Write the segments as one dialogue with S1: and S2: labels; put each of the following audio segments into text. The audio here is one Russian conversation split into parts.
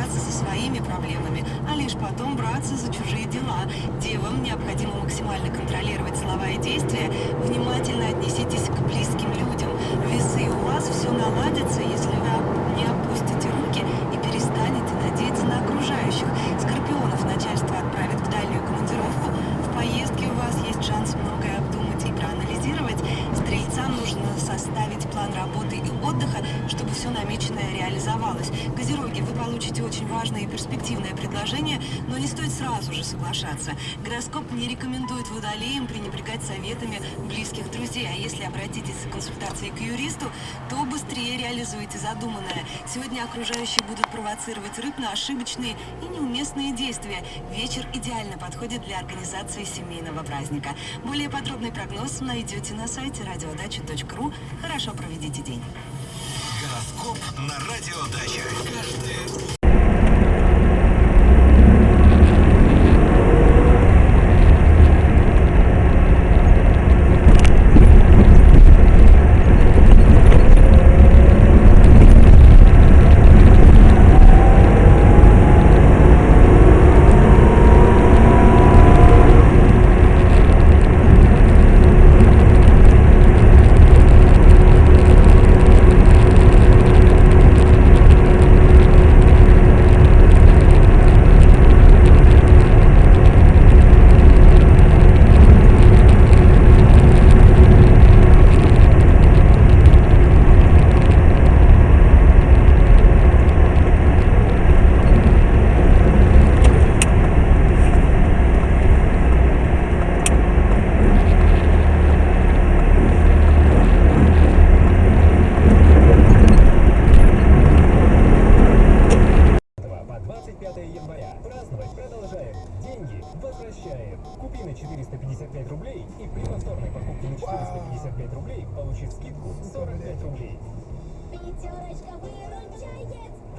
S1: разбираться со своими проблемами, а лишь потом браться за чужие дела. Девам необходимо максимально контролировать слова и действия. Внимательно отнеситесь к близким людям. Весы, у вас все наладится, если вы не опустите руки и перестанете надеяться на окружающих. Скорпионов начальство отправит в дальнюю командировку. В поездке у вас есть шанс многое обдумать и проанализировать. Стрельцам нужно составить план работы и отдыха, чтобы все намеченное реализовалось. Козероги, вы получите очень важное и перспективное предложение, но не стоит сразу же соглашаться. Гороскоп не рекомендует водолеям пренебрегать советами близких друзей, а если обратитесь за консультацией к юристу, то быстрее реализуете задуманное. Сегодня окружающие будут провоцировать рыб на ошибочные и неуместные действия. Вечер идеально подходит для организации семейного праздника. Более подробный прогноз найдете на сайте radiodacha.ru. Хорошо проведите день.
S2: Гороскоп на Радио Дача. Каждый
S3: возвращаем. Купи на 455 рублей и при повторной покупке на 455 рублей получи скидку 45 рублей.
S4: Пятерочка выручает!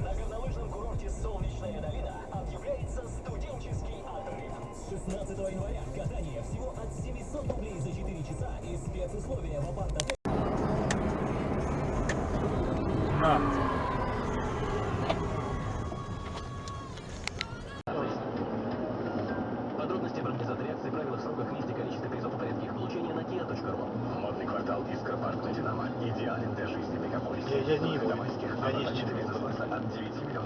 S5: На горнолыжном курорте «Солнечная долина» объявляется студенческий отрыв. С 16 января катание всего от 700 рублей за 4 часа и спецусловия в апарт-отеле. Подробности об организаторе акции, правилах, сроках, листе, количестве призов и порядке их получения на kia.ru. Модный квартал Искра Парк Платинама идеален для жизни в мегаполисе.
S6: Я не его.
S5: От 9 миллионов